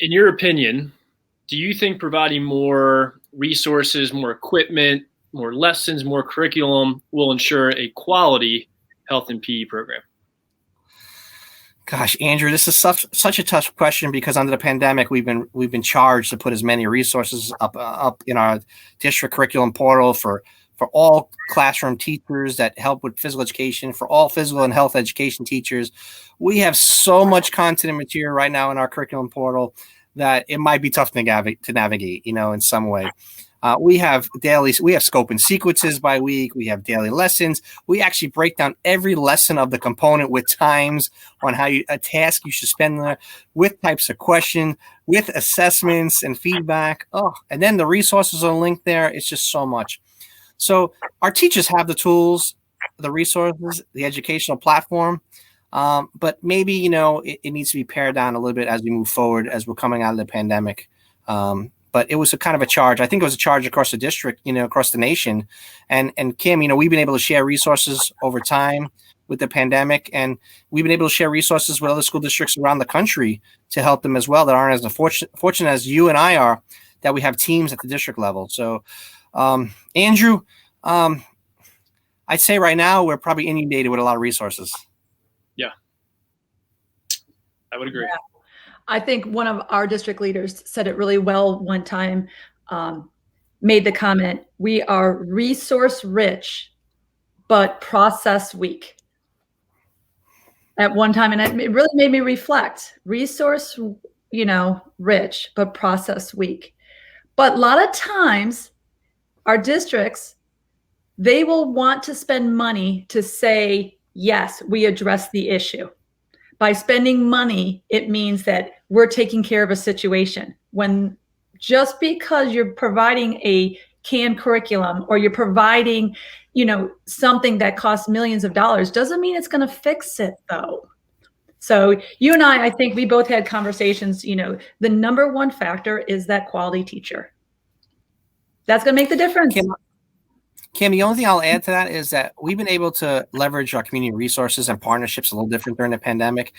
In your opinion, do you think providing more resources, more equipment, more lessons, more curriculum will ensure a quality health and PE program? Gosh, Andrew, this is such a tough question because under the pandemic, we've been charged to put as many resources up in our district curriculum portal for all classroom teachers that help with physical education, for all physical and health education teachers. We have so much content and material right now in our curriculum portal that it might be tough to navigate, in some way. We have scope and sequences by week. We have daily lessons. We actually break down every lesson of the component with times on a task you should spend there, with types of questions, with assessments and feedback. Oh, and then the resources are linked there. It's just so much. So our teachers have the tools, the resources, the educational platform. But maybe, it needs to be pared down a little bit as we move forward, as we're coming out of the pandemic. But it was a kind of a charge. I think it was a charge across the district, across the nation. And Kim, we've been able to share resources over time with the pandemic, and we've been able to share resources with other school districts around the country to help them as well, that aren't as fortunate as you and I are, that we have teams at the district level. So, Andrew, I'd say right now we're probably inundated with a lot of resources. Yeah, I would agree. Yeah. I think one of our district leaders said it really well one time, made the comment, we are resource rich, but process weak. At one time, and it really made me reflect. Resource, rich, but process weak. But a lot of times, our districts, they will want to spend money to say, yes, we address the issue. By spending money, it means that we're taking care of a situation. When just because you're providing a canned curriculum or you're providing, something that costs millions of dollars doesn't mean it's going to fix it, though. So you and I think we both had conversations, the number one factor is that quality teacher. That's going to make the difference. Kim, the only thing I'll add to that is that we've been able to leverage our community resources and partnerships a little different during the pandemic.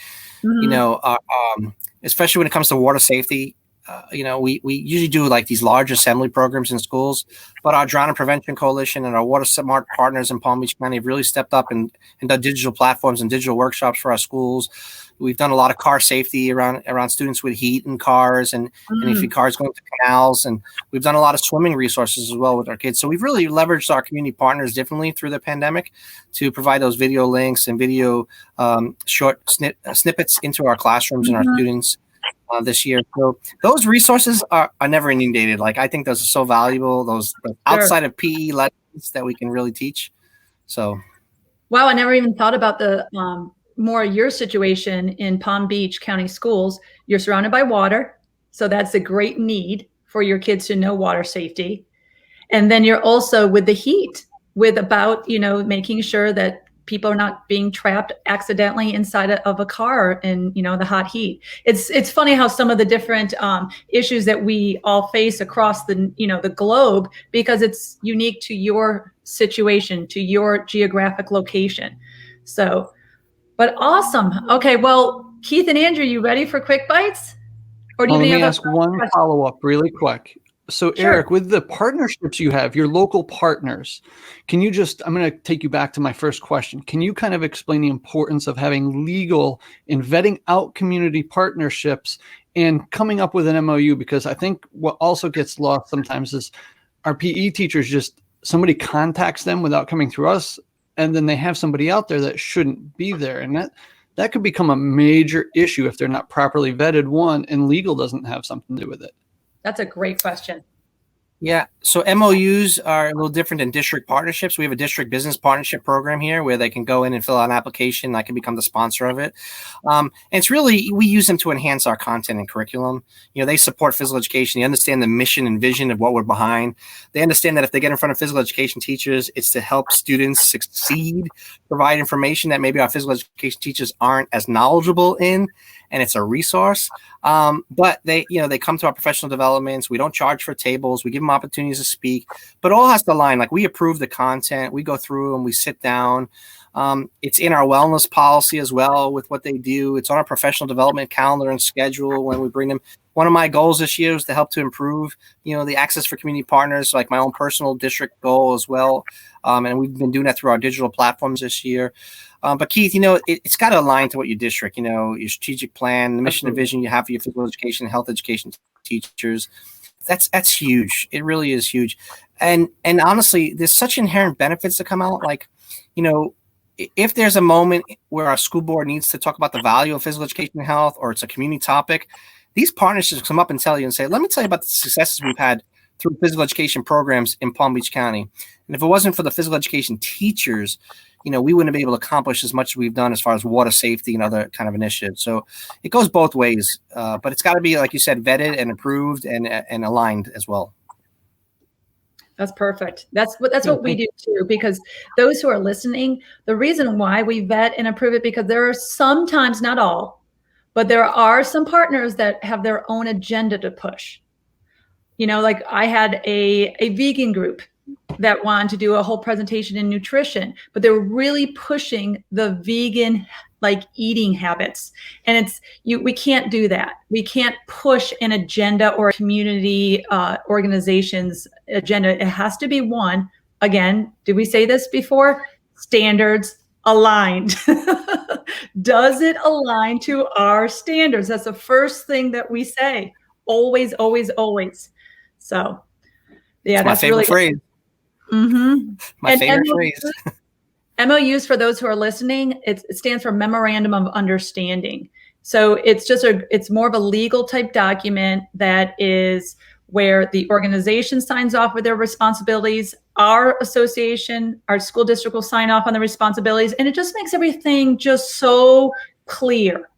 Mm-hmm. Especially when it comes to water safety. We usually do like these large assembly programs in schools, but our Drowning Prevention Coalition and our Water Smart partners in Palm Beach County have really stepped up and done digital platforms and digital workshops for our schools. We've done a lot of car safety around students with heat in cars and if cars going to canals. And we've done a lot of swimming resources as well with our kids. So we've really leveraged our community partners differently through the pandemic to provide those video links and video short snippets into our classrooms and our students this year. So those resources are never inundated. Like, I think those are so valuable, those outside of PE lessons that we can really teach. So. Wow. I never even thought about the, more your situation in Palm Beach County schools. You're surrounded by water. So that's a great need for your kids to know water safety. And then you're also with the heat, with about, making sure that people are not being trapped accidentally inside of a car in, the hot heat. It's funny how some of the different issues that we all face across the, the globe, because it's unique to your situation, to your geographic location. So, but awesome. Okay, well, Keith and Andrew, you ready for quick bites? Or do you let me ask one follow-up really quick. So sure. Eric, with the partnerships you have, your local partners, I'm going to take you back to my first question. Can you kind of explain the importance of having legal and vetting out community partnerships and coming up with an MOU? Because I think what also gets lost sometimes is our PE teachers somebody contacts them without coming through us, and then they have somebody out there that shouldn't be there. And that could become a major issue if they're not properly vetted, and legal doesn't have something to do with it. That's a great question. Yeah. So MOUs are a little different than district partnerships. We have a district business partnership program here where they can go in and fill out an application. I can become the sponsor of it. And it's really, we use them to enhance our content and curriculum. They support physical education. They understand the mission and vision of what we're behind. They understand that if they get in front of physical education teachers, it's to help students succeed, provide information that maybe our physical education teachers aren't as knowledgeable in. And it's a resource. But they come to our professional developments. We don't charge for tables. We give them opportunities to speak, but all has to align. Like, we approve the content. We go through and we sit down. It's in our wellness policy as well with what they do. It's on our professional development calendar and schedule when we bring them. One of my goals this year is to help to improve, the access for community partners, like my own personal district goal as well. And we've been doing that through our digital platforms this year. But Keith, it's got to align to what your district, your strategic plan, the mission and vision you have for your physical education, health education teachers. That's huge. It really is huge. And honestly, there's such inherent benefits that come out. Like, if there's a moment where our school board needs to talk about the value of physical education and health, or it's a community topic, these partnerships come up and tell you and say, let me tell you about the successes we've had through physical education programs in Palm Beach County. And if it wasn't for the physical education teachers, we wouldn't be able to accomplish as much as we've done as far as water safety and other kind of initiatives. So it goes both ways, but it's got to be, like you said, vetted and approved and aligned as well. That's perfect. That's what we do too, because those who are listening, the reason why we vet and approve it, because there are sometimes, not all, but there are some partners that have their own agenda to push. Like I had a vegan group that wanted to do a whole presentation in nutrition, but they were really pushing the vegan eating habits. And we can't do that. We can't push an agenda or a community organization's agenda. It has to be one, again, did we say this before? Standards aligned. Does it align to our standards? That's the first thing that we say. Always, always, always. So yeah, that's my favorite really phrase. Mm-hmm. My favorite phrase. MOUs, for those who are listening, it stands for Memorandum of Understanding. So it's more of a legal type document that is where the organization signs off with their responsibilities. Our association, our school district will sign off on the responsibilities, and it just makes everything just so clear.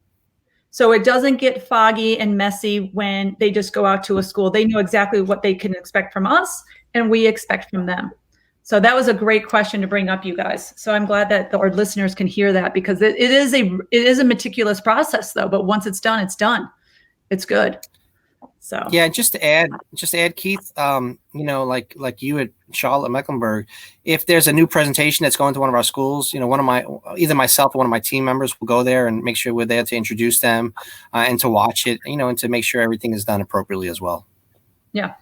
So it doesn't get foggy and messy when they just go out to a school. They know exactly what they can expect from us, and we expect from them. So that was a great question to bring up, you guys. So I'm glad that our listeners can hear that, because it is a meticulous process though, but once it's done, it's done. It's good. So yeah, just to add, Keith, like you at Charlotte Mecklenburg, if there's a new presentation that's going to one of our schools, either myself or one of my team members will go there and make sure we're there to introduce them and to watch it, and to make sure everything is done appropriately as well. Yeah.